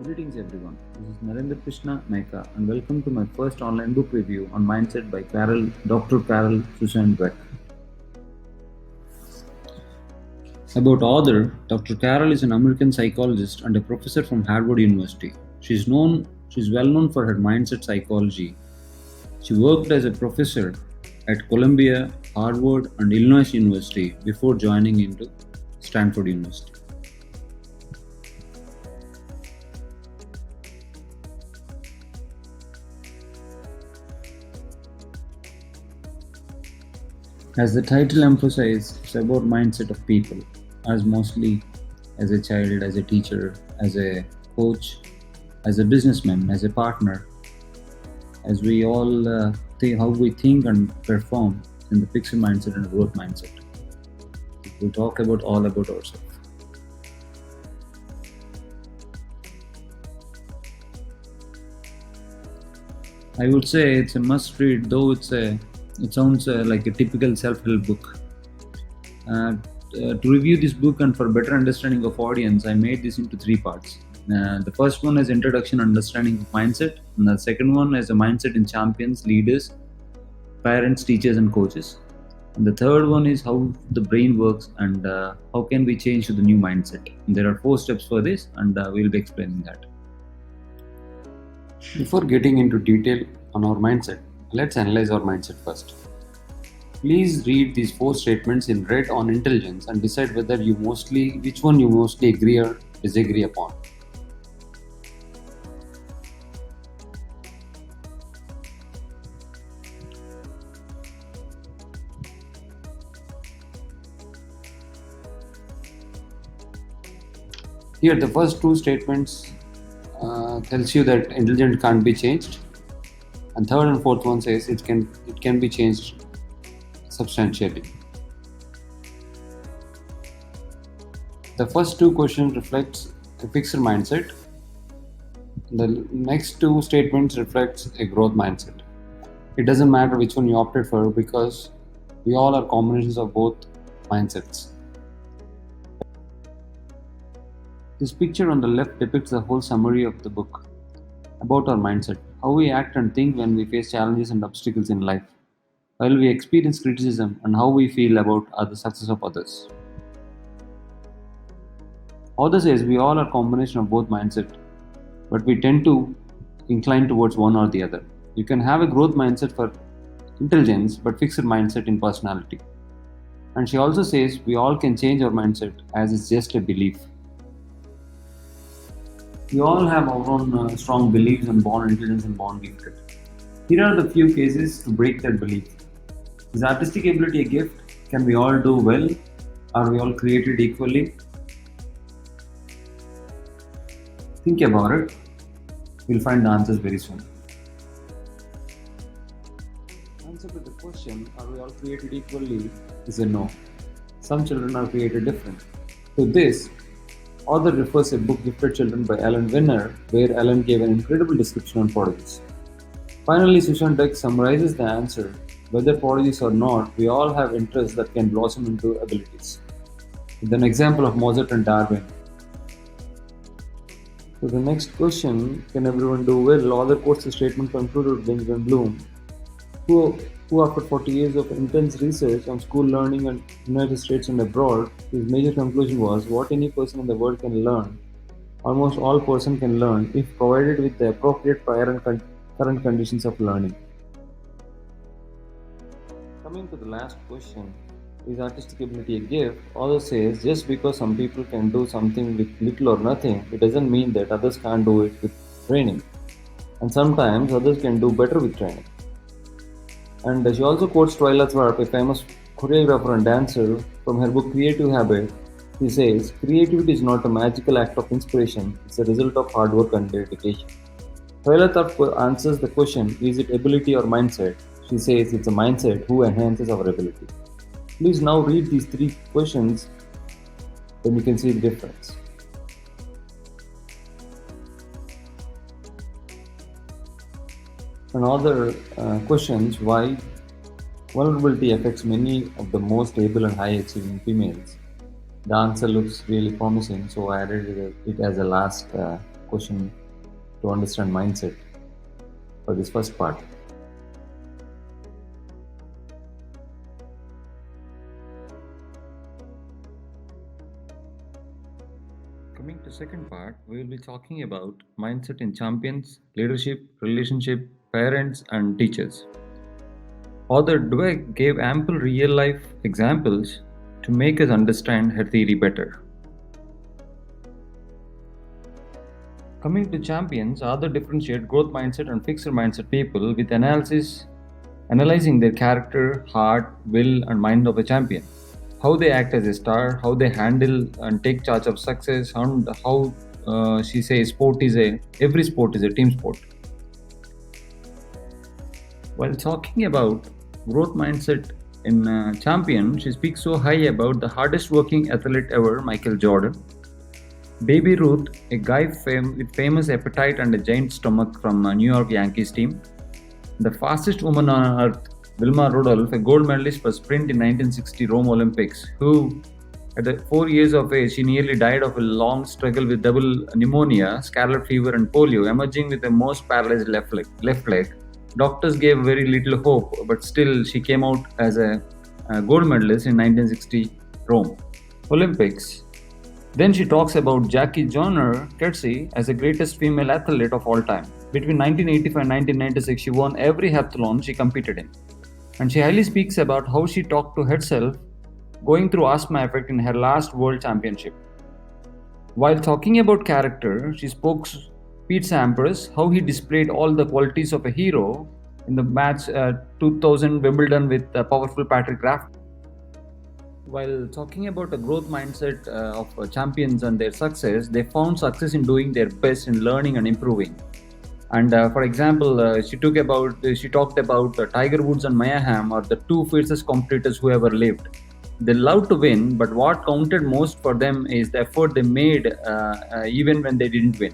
Greetings everyone, this is Narendra Krishna Meka and welcome to my first online book review on Mindset by Dr. Carol Susan Dweck. About author, Dr. Carol is an American psychologist and a professor from Harvard University. She's well known for her mindset psychology. She worked as a professor at Columbia, Harvard and Illinois University before joining into Stanford University. As the title emphasizes, it's about mindset of people, as mostly as a child, as a teacher, as a coach, as a businessman, as a partner, as we all think how we think and perform in the fixed mindset and growth mindset. We'll talk about all about ourselves. I would say it's a must read, though it sounds like a typical self-help book. To review this book and for better understanding of audience, I made this into three parts. The first one is introduction, understanding of mindset, and the second one is a mindset in champions, leaders, parents, teachers, and coaches. And the third one is how the brain works and how can we change to the new mindset. And there are 4 steps for this, and we'll be explaining that. Before getting into detail on our mindset, let's analyze our mindset first. Please read these 4 statements in red on intelligence and decide which one you mostly agree or disagree upon. Here, the first 2 statements tells you that intelligence can't be changed, and third and fourth one says it can be changed substantially. The first 2 questions reflects a fixed mindset. The next 2 statements reflects a growth mindset. It doesn't matter which one you opted for because we all are combinations of both mindsets. This picture on the left depicts the whole summary of the book about our mindset, how we act and think when we face challenges and obstacles in life, while we experience criticism, and how we feel about the success of others. Author says we all are a combination of both mindset, but we tend to incline towards one or the other. You can have a growth mindset for intelligence, but fixed mindset in personality. And she also says we all can change our mindset as it's just a belief. We all have our own strong beliefs and born intelligence and born gifted. Here are the few cases to break that belief. Is artistic ability a gift? Can we all do well? Are we all created equally? Think about it. We'll find the answers very soon. Answer to the question, are we all created equally, is a no. Some children are created different. To this, author refers a book Gifted Children by Alan Winner, where Alan gave an incredible description on prodigies. Finally, Susan Dweck summarizes the answer. Whether prodigies or not, we all have interests that can blossom into abilities. With an example of Mozart and Darwin. So the next question, can everyone do well? Author quotes the statement concluded by Benjamin Bloom, who after 40 years of intense research on school learning in the United States and abroad, his major conclusion was what any person in the world can learn, almost all person can learn if provided with the appropriate prior and current conditions of learning. Coming to the last question, is artistic ability a gift? Author says just because some people can do something with little or nothing, it doesn't mean that others can't do it with training. And sometimes others can do better with training. And she also quotes Twyla Tharp, a famous choreographer and dancer, from her book Creative Habit. She says, creativity is not a magical act of inspiration, it's a result of hard work and dedication. Twyla Tharp answers the question, is it ability or mindset? She says it's a mindset who enhances our ability. Please now read these 3 questions, then you can see the difference. Another questions why vulnerability affects many of the most able and high achieving females. The answer looks really promising, so I added it as a last question to understand mindset for this first part. Coming to second part, we will be talking about mindset in champions, leadership, relationship, parents, and teachers. Author Dweck gave ample real-life examples to make us understand her theory better. Coming to champions, author differentiate growth mindset and fixed mindset people with analyzing their character, heart, will, and mind of a champion. How they act as a star, how they handle and take charge of success, and how she says every sport is a team sport. While talking about growth mindset in champion, she speaks so high about the hardest working athlete ever, Michael Jordan, Baby Ruth, a guy with famous appetite and a giant stomach from a New York Yankees team, the fastest woman on earth, Wilma Rudolph, a gold medalist for sprint in 1960 Rome Olympics, who at 4 years of age, she nearly died of a long struggle with double pneumonia, scarlet fever, and polio, emerging with a most paralyzed left leg. Doctors gave very little hope, but still she came out as a gold medalist in 1960 Rome Olympics. Then she talks about Jackie Joyner Kersee as the greatest female athlete of all time. Between 1985 and 1996, she won every heptathlon she competed in. And she highly speaks about how she talked to herself going through asthma effect in her last world championship. While talking about character, she spoke Pete Sampras, how he displayed all the qualities of a hero in the match 2000 Wimbledon with powerful Patrick Raft. While talking about a growth mindset of champions and their success, they found success in doing their best in learning and improving. And for example, she talked about Tiger Woods and Maya Hamm are the two fiercest competitors who ever lived. They love to win, but what counted most for them is the effort they made even when they didn't win.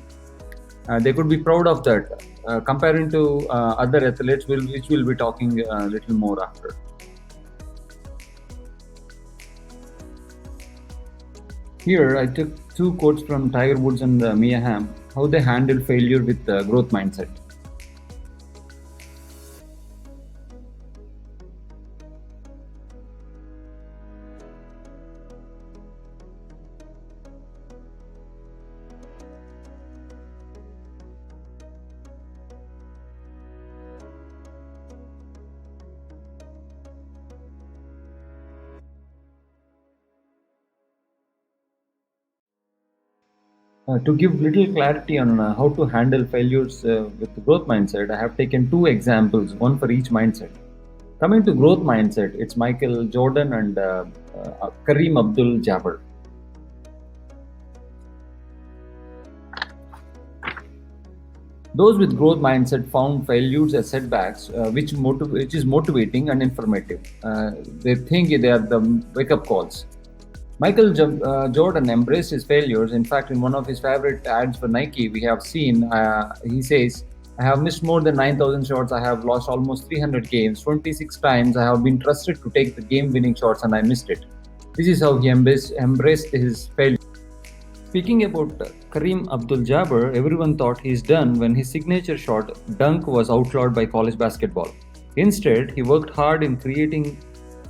They could be proud of that, comparing to other athletes, which we'll be talking a little more after. Here, I took two quotes from Tiger Woods and Mia Hamm, how they handle failure with growth mindset. To give little clarity on how to handle failures with the growth mindset, I have taken two examples, one for each mindset. Coming to growth mindset, it's Michael Jordan and Kareem Abdul-Jabbar. Those with growth mindset found failures as setbacks, which is motivating and informative. They think they are the wake-up calls. Michael Jordan embraced his failures. In fact, in one of his favorite ads for Nike, we have seen, he says, I have missed more than 9,000 shots. I have lost almost 300 games. 26 times I have been trusted to take the game-winning shots and I missed it. This is how he embraced his failure. Speaking about Kareem Abdul-Jabbar, everyone thought he's done when his signature shot, dunk, was outlawed by college basketball. Instead, he worked hard in creating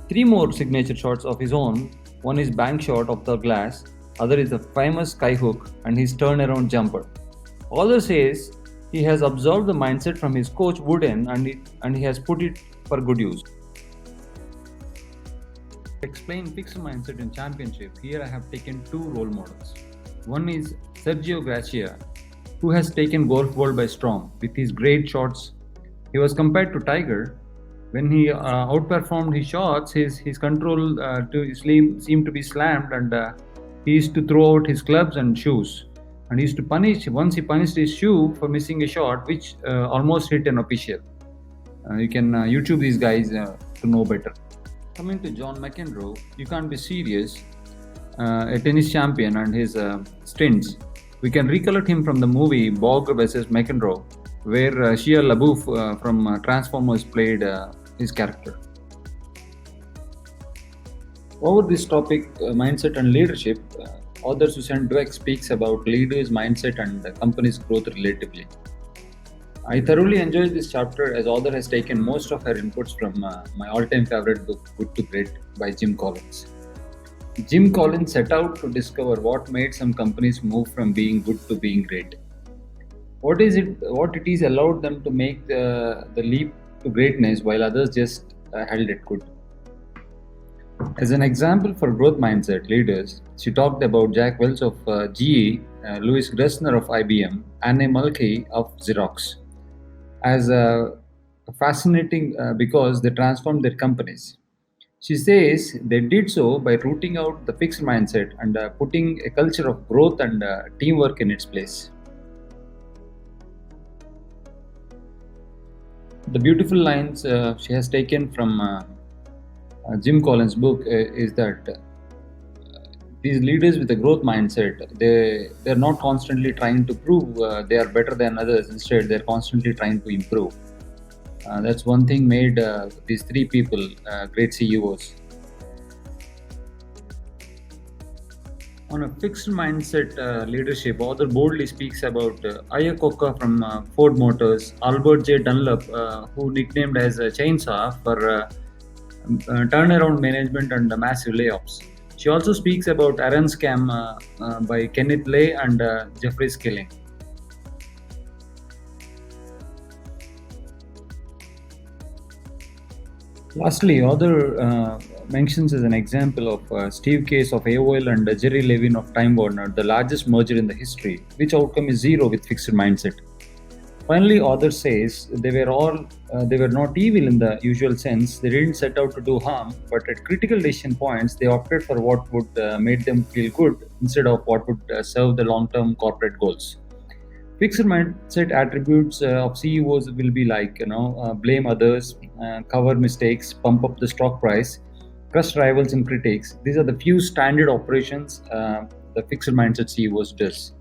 3 more signature shots of his own. One is bank shot of the glass, other is the famous skyhook and his turnaround jumper. Author says he has absorbed the mindset from his coach Wooden and he has put it for good use. To explain fixed mindset in championship, here I have taken 2 role models. One is Sergio Garcia, who has taken golf world by storm with his great shots. He was compared to Tiger. When he outperformed his shots, his control seemed to be slammed, and he used to throw out his clubs and shoes. And he used to once he punished his shoe for missing a shot, which almost hit an official. You can YouTube these guys to know better. Coming to John McEnroe, you can't be serious. A tennis champion and his stints. We can recollect him from the movie Bog vs. McEnroe, where Shia LaBeouf from Transformers played his character. Over this topic, mindset and leadership, Author Susan Dweck speaks about leaders' mindset and the company's growth relatively. I thoroughly enjoyed this chapter as author has taken most of her inputs from my all-time favorite book, Good to Great by Jim Collins. Jim Collins set out to discover what made some companies move from being good to being great. What it is allowed them to make the leap to greatness while others just held it good. As an example for growth mindset leaders, she talked about Jack Welch of GE, Louis Gressner of IBM, Anne Mulkey of Xerox as fascinating because they transformed their companies. She says they did so by rooting out the fixed mindset and putting a culture of growth and teamwork in its place. The beautiful lines she has taken from Jim Collins' book is that these leaders with a growth mindset, they're not constantly trying to prove they are better than others. Instead, they're constantly trying to improve. That's one thing made these three people great CEOs. On a fixed mindset leadership, author boldly speaks about Iacocca from Ford Motors, Albert J. Dunlop, who nicknamed as a chainsaw for turnaround management and massive layoffs. She also speaks about Aaron Scam by Kenneth Lay and Jeffrey Skilling. Lastly, author mentions as an example of Steve Case of AOL and Jerry Levin of Time Warner, the largest merger in the history, which outcome is zero with fixed mindset. Finally, author says they were not evil in the usual sense. They didn't set out to do harm, but at critical decision points, they opted for what would make them feel good instead of what would serve the long-term corporate goals. Fixed mindset attributes of CEOs will be like blame others, cover mistakes, pump up the stock price, trust rivals and critics. These are the few standard operations the fixed mindset CEOs does.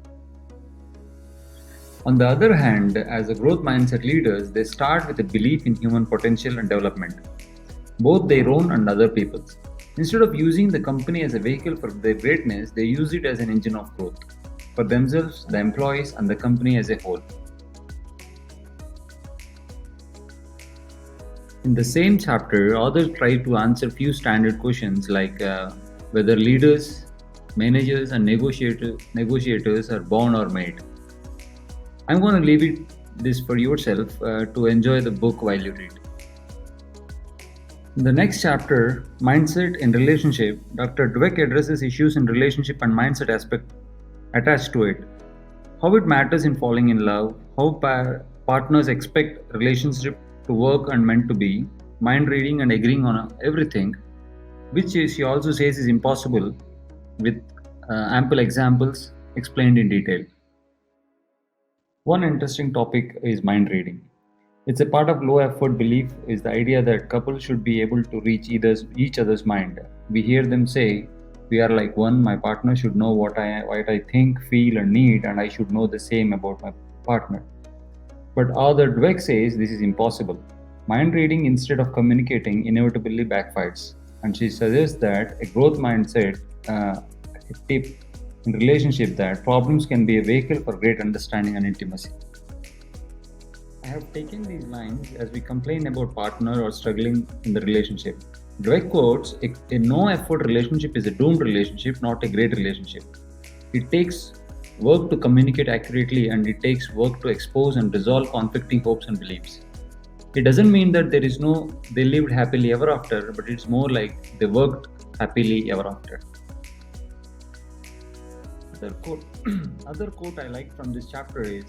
On the other hand, as a growth mindset leaders, they start with a belief in human potential and development, both their own and other people's. Instead of using the company as a vehicle for their greatness, they use it as an engine of growth for themselves, the employees, and the company as a whole. In the same chapter, authors try to answer few standard questions like whether leaders, managers, and negotiators are born or made. I'm going to leave this for yourself to enjoy the book while you read. In the next chapter, Mindset in Relationship, Dr. Dweck addresses issues in relationship and mindset aspect attached to it. How it matters in falling in love, how partners expect relationship to work and meant to be, mind reading and agreeing on everything, which she also says is impossible, with ample examples explained in detail. One interesting topic is mind reading. It's a part of low effort belief is the idea that couples should be able to reach each other's mind. We hear them say, we are like one, my partner should know what I think, feel and need, and I should know the same about my partner. But author Dweck says this is impossible. Mind reading instead of communicating inevitably backfires. And she suggests that a growth mindset tip in relationship that problems can be a vehicle for great understanding and intimacy. I have taken these lines as we complain about partner or struggling in the relationship. Dweck quotes, a no-effort relationship is a doomed relationship, not a great relationship. It takes work to communicate accurately and it takes work to expose and resolve conflicting hopes and beliefs. It doesn't mean that they lived happily ever after, but it's more like they worked happily ever after. Other quote I like from this chapter is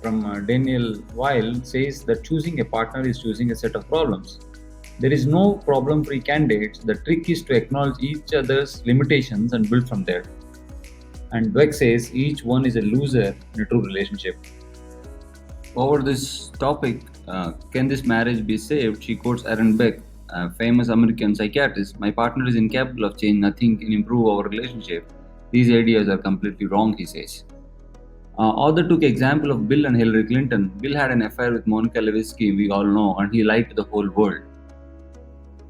from Daniel Weil says that choosing a partner is choosing a set of problems. There is no problem-free candidates. The trick is to acknowledge each other's limitations and build from there. And Dweck says each one is a loser in a true relationship. Over this topic, can this marriage be saved? She quotes Aaron Beck, a famous American psychiatrist. My partner is incapable of change. Nothing can improve our relationship. These ideas are completely wrong, he says. Author took example of Bill and Hillary Clinton. Bill had an affair with Monica Lewinsky, we all know, and he lied to the whole world.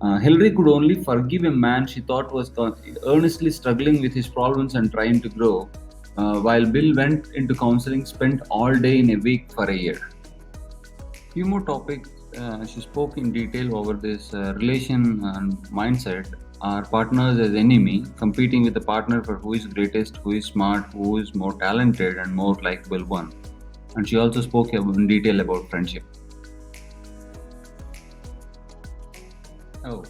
Hillary could only forgive a man she thought was earnestly struggling with his problems and trying to grow, while Bill went into counseling, spent all day in a week for a year. Few more topics she spoke in detail over this relation and mindset are partners as enemy, competing with the partner for who is greatest, who is smart, who is more talented and more likable one. And she also spoke in detail about friendship. Oh,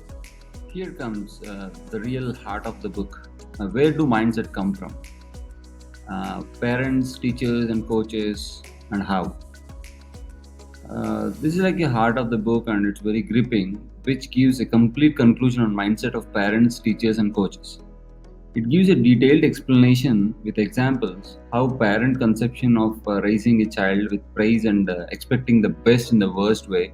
here comes the real heart of the book. Where do mindset come from? Parents, teachers, and coaches, and how. This is like a heart of the book, and it's very gripping, which gives a complete conclusion on mindset of parents, teachers, and coaches. It gives a detailed explanation with examples how parent conception of raising a child with praise and expecting the best in the worst way,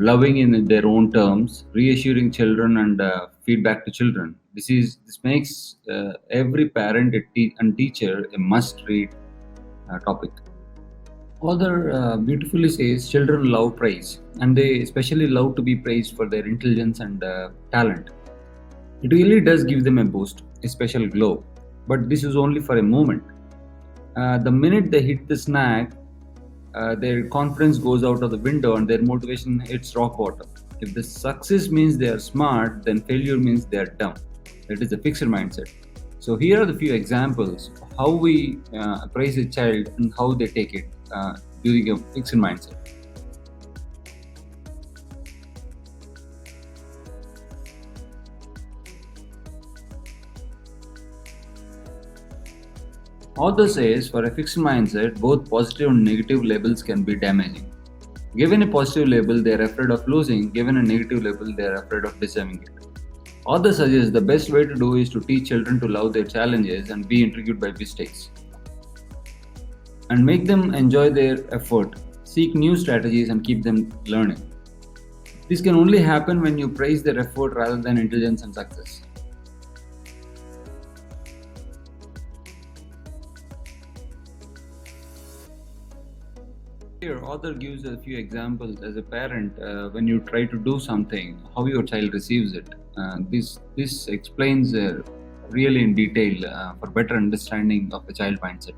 loving in their own terms, reassuring children and feedback to children. This makes every parent and teacher a must-read topic. Author beautifully says children love praise, and they especially love to be praised for their intelligence and talent. It really does give them a boost, a special glow. But this is only for a moment. The minute they hit the snag, their confidence goes out of the window and their motivation hits rock bottom. If the success means they are smart, then failure means they are dumb. That is the fixed mindset. So here are the few examples of how we praise a child and how they take it during a fixed mindset. Author says for a fixed mindset, both positive and negative labels can be damaging. Given a positive label, they are afraid of losing. Given a negative label, they are afraid of deserving it. Author suggests the best way to do is to teach children to love their challenges and be intrigued by mistakes. And make them enjoy their effort, seek new strategies, and keep them learning. This can only happen when you praise their effort rather than intelligence and success. Here, author gives a few examples as a parent when you try to do something, how your child receives it. This explains really in detail for better understanding of the child mindset.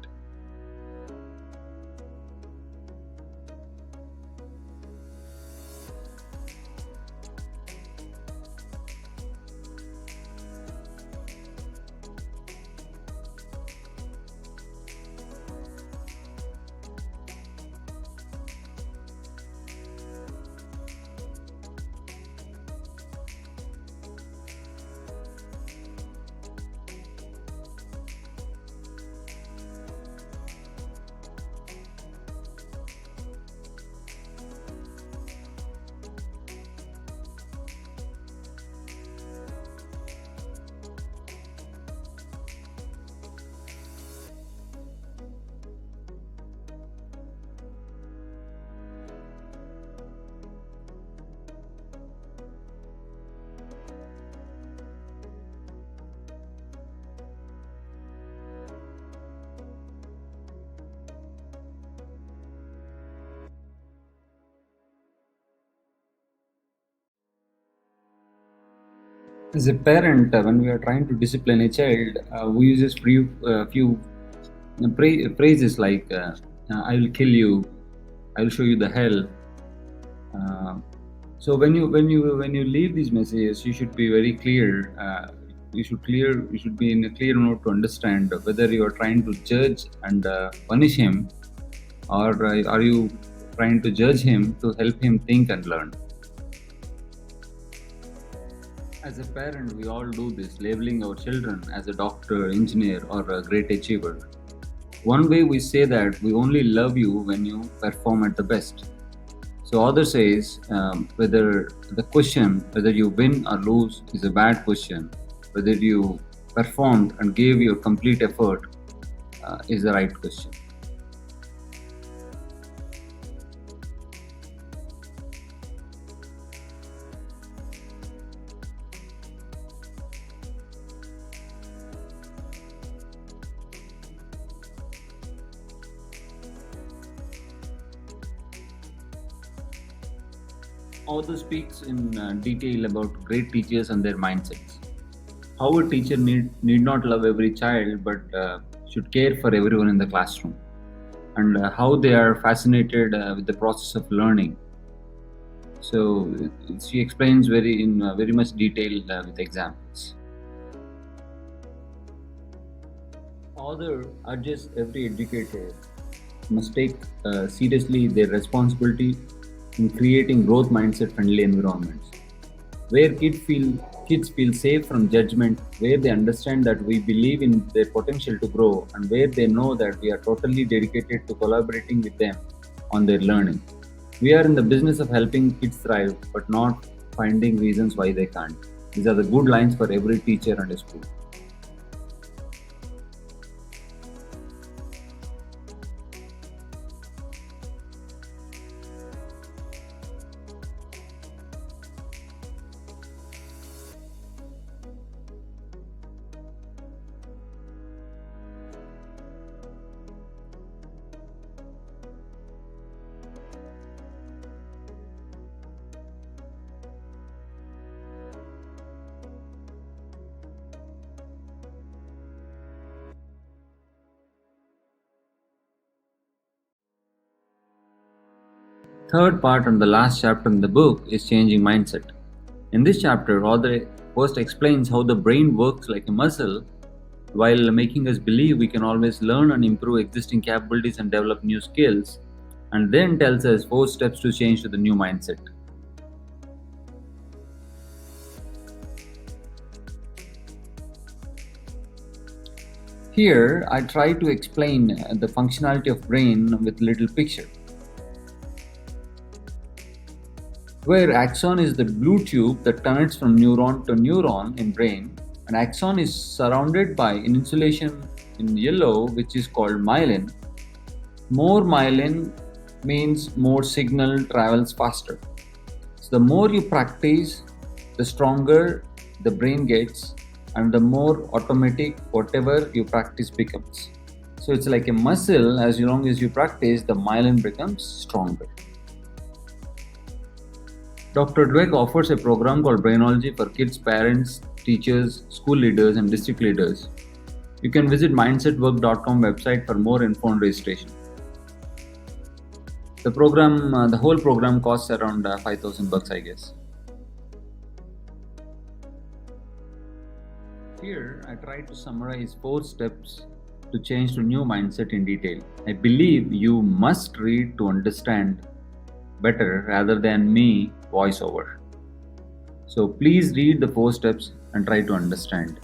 As a parent, when we are trying to discipline a child, we use this few phrases like "I will kill you," "I will show you the hell." Uh, so when you leave these messages, you should be very clear. You should be in a clear note to understand whether you are trying to judge and punish him, or are you trying to judge him to help him think and learn. As a parent, we all do this, labeling our children as a doctor, engineer, or a great achiever. One way we say that we only love you when you perform at the best. So author says whether the question whether you win or lose is a bad question. Whether you performed and gave your complete effort is the right question. Author speaks in detail about great teachers and their mindsets. How a teacher need not love every child but should care for everyone in the classroom, and how they are fascinated with the process of learning. So she explains very much detail with examples. Author urges every educator must take seriously their responsibility in creating growth mindset friendly environments where kids feel safe from judgment, where they understand that we believe in their potential to grow, and where they know that we are totally dedicated to collaborating with them on their learning. We are in the business of helping kids thrive, but not finding reasons why they can't. These are the good lines for every teacher and a school. Third part and the last chapter in the book is changing mindset. In this chapter, author first explains how the brain works like a muscle while making us believe we can always learn and improve existing capabilities and develop new skills, and then tells us 4 steps to change to the new mindset. Here, I try to explain the functionality of brain with little picture. Where axon is the blue tube that connects from neuron to neuron in brain, and axon is surrounded by an insulation in yellow which is called myelin. More myelin means more signal travels faster. So the more you practice, the stronger the brain gets, and the more automatic whatever you practice becomes. So it's like a muscle. As long as you practice, the myelin becomes stronger. Dr. Dweck offers a program called Brainology for kids, parents, teachers, school leaders, and district leaders. You can visit mindsetwork.com website for more info and registration. The whole program costs around 5,000 bucks, I guess. Here, I try to summarize 4 steps to change to new mindset in detail. I believe you must read to understand better rather than me voiceover. So please read the 4 steps and try to understand.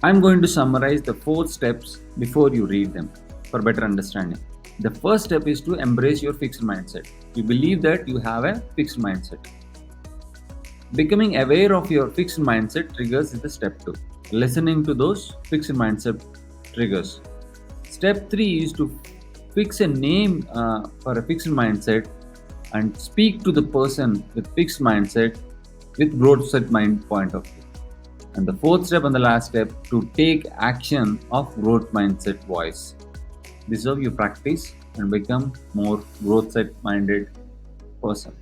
I'm going to summarize the 4 steps before you read them for better understanding. The first step is to embrace your fixed mindset. You believe that you have a fixed mindset. Becoming aware of your fixed mindset triggers is the step 2. Listening to those fixed mindset triggers. Step 3 is to fix a name for a fixed mindset and speak to the person with fixed mindset with growth set mind point of view. And the 4th step and the last step, to take action of growth mindset voice. This is how you practice and become more growth set minded person.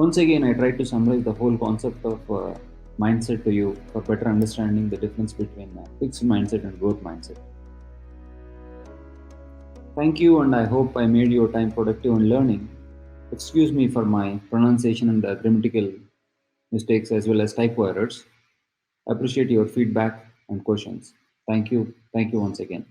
Once again, I tried to summarize the whole concept of mindset to you for better understanding the difference between fixed mindset and growth mindset. Thank you, and I hope I made your time productive in learning. Excuse me for my pronunciation and grammatical mistakes as well as typo errors. Appreciate your feedback and questions. Thank you. Thank you once again.